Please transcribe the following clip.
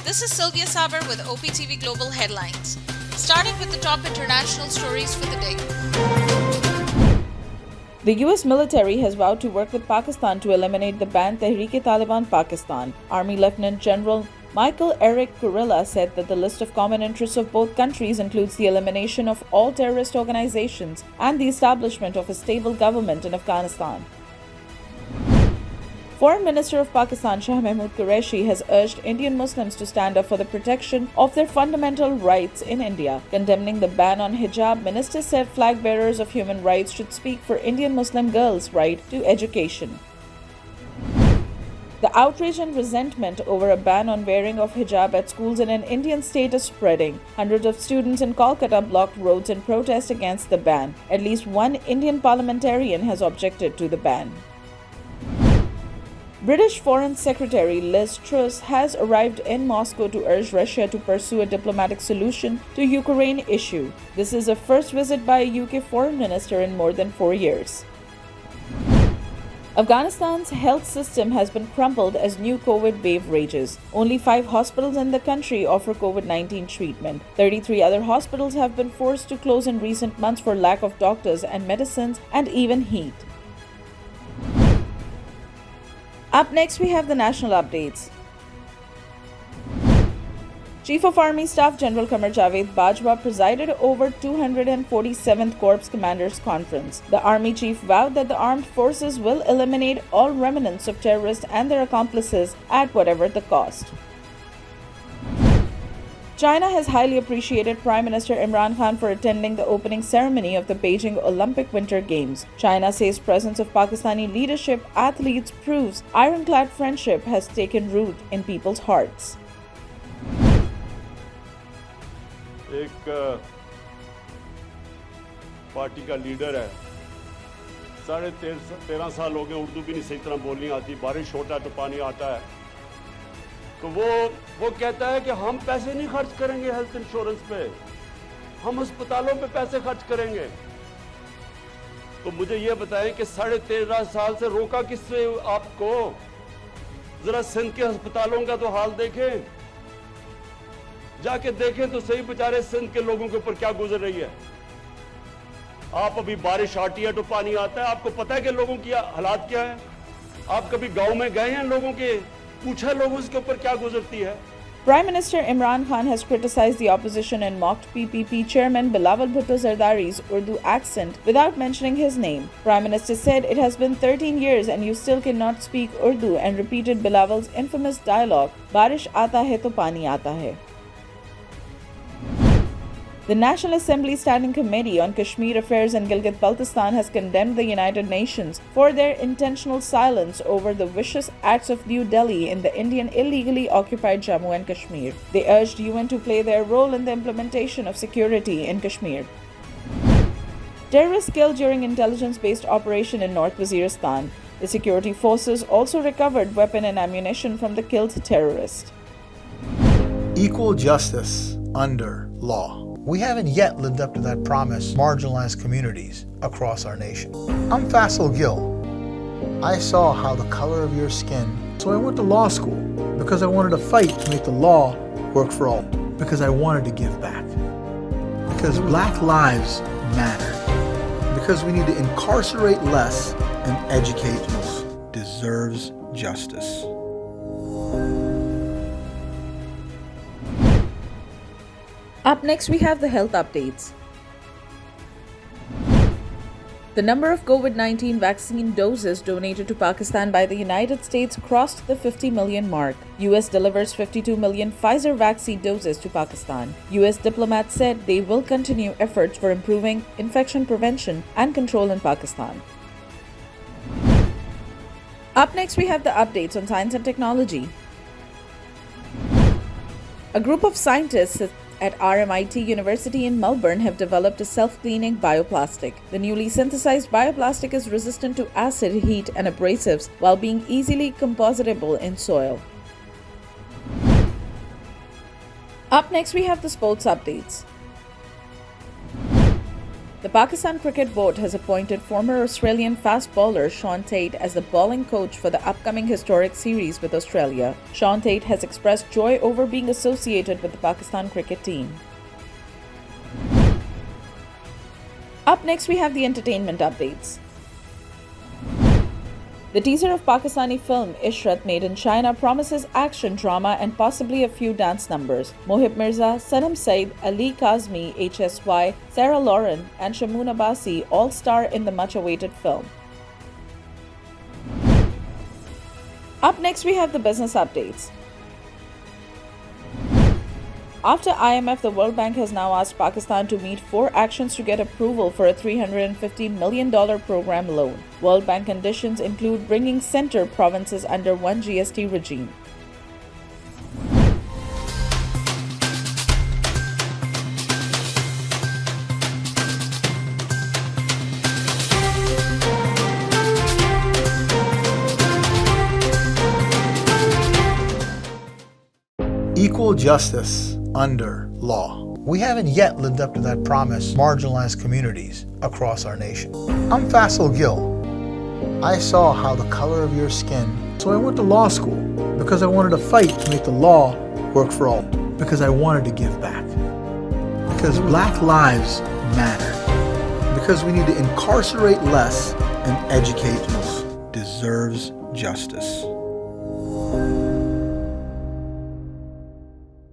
This is Sylvia Saber with OpTv Global headlines. Starting with the top international stories for the day. The US military has vowed to work with Pakistan to eliminate the banned Tehreek-e-Taliban Pakistan. Army Lieutenant General Michael Eric Kurilla said that the list of common interests of both countries includes the elimination of all terrorist organizations and the establishment of a stable government in Afghanistan. Foreign Minister of Pakistan Shah Mahmood Qureshi has urged Indian Muslims to stand up for the protection of their fundamental rights in India. Condemning the ban on hijab, Minister said flag bearers of human rights should speak for Indian Muslim girls' right to education. The outrage and resentment over a ban on wearing of hijab at schools in an Indian state is spreading. Hundreds of students in Kolkata blocked roads in protest against the ban. At least one Indian parliamentarian has objected to the ban. British Foreign Secretary Liz Truss has arrived in Moscow to urge Russia to pursue a diplomatic solution to Ukraine issue. This is a first visit by a UK foreign minister in more than 4 years. Afghanistan's health system has been crumpled as new COVID wave rages. Only 5 hospitals in the country offer COVID-19 treatment. 33 other hospitals have been forced to close in recent months for lack of doctors and medicines and even heat. Up next, we have the national updates. Chief of Army Staff General Qamar Javed Bajwa presided over 247th Corps Commanders Conference. The Army Chief vowed that the armed forces will eliminate all remnants of terrorists and their accomplices at whatever the cost. China has highly appreciated Prime Minister Imran Khan for attending the opening ceremony of the Beijing Olympic Winter Games. China says presence of Pakistani leadership athletes proves ironclad friendship has taken root in people's hearts. एक party का leader है, 13.5 साल हो गए, उर्दू भी नहीं सही तरह बोलनी आती, बारिश होता है तो पानी आता है, तो वो कहता है कि हम पैसे नहीं खर्च करेंगे हेल्थ इंश्योरेंस पे, हम अस्पतालों पे पैसे खर्च करेंगे। तो मुझे ये बताएं कि 13.5 साल से रोका किससे आपको? जरा सिंध के अस्पतालों का तो हाल देखें, जाके देखें तो सही बेचारे सिंध के लोगों के ऊपर क्या गुजर रही है। आप अभी बारिश आती है तो पानी आता है, आपको पता है कि लोगों की हालात क्या है? आप कभी गांव में गए हैं, लोगों के पूछा लोगों के ऊपर क्या गुजरती है? Prime Minister Imran Khan has criticized the opposition and mocked PPP chairman Bilawal Bhutto Zardari's Urdu accent without mentioning his name. Prime Minister said it has been 13 years and you still cannot speak Urdu and repeated Bilawal's infamous dialogue, "Barish aata hai to pani aata hai." The National Assembly Standing Committee on Kashmir Affairs and Gilgit-Baltistan has condemned the United Nations for their intentional silence over the vicious acts of New Delhi in the Indian illegally occupied Jammu and Kashmir. They urged UN to play their role in the implementation of security in Kashmir. Terrorists killed during intelligence-based operation in North Waziristan. The security forces also recovered weapon and ammunition from the killed terrorist. Equal justice under law. We haven't yet lived up to that promise to marginalized communities across our nation. I'm Faisal Gill. I saw how the color of your skin, so I went to law school because I wanted to fight to make the law work for all, because I wanted to give back, because Black lives matter, because we need to incarcerate less and educate more. Deserves justice. Up next, we have the health updates. The number of COVID-19 vaccine doses donated to Pakistan by the United States crossed the 50 million mark. US delivers 52 million Pfizer vaccine doses to Pakistan. US diplomats said they will continue efforts for improving infection prevention and control in Pakistan. Up next, we have the updates on science and technology. A group of scientists at RMIT University in Melbourne have developed a self-cleaning bioplastic. The newly synthesized bioplastic is resistant to acid, heat, and abrasives while being easily compositable in soil. Up next, we have the sports updates. The Pakistan Cricket Board has appointed former Australian fast bowler Shaun Tate as the bowling coach for the upcoming historic series with Australia. Shaun Tate has expressed joy over being associated with the Pakistan cricket team. Up next, we have the entertainment updates. The teaser of Pakistani film Ishrat Made in China promises action, drama and possibly a few dance numbers. Mohib Mirza, Sanam Said, Ali Kazmi, HSY, Sarah Lauren and Shamoon Abbasi all star in the much-awaited film. Up next, we have the business updates. After IMF, the World Bank has now asked Pakistan to meet 4 actions to get approval for a $350 million program loan. World Bank conditions include bringing center provinces under one GST regime. Equal justice under law. We haven't yet lived up to that promise, marginalized communities across our nation. I'm Faisal Gill. I saw how the color of your skin, so I went to law school because I wanted to fight to make the law work for all, because I wanted to give back, because Black lives matter, because we need to incarcerate less and educate more. Deserves justice.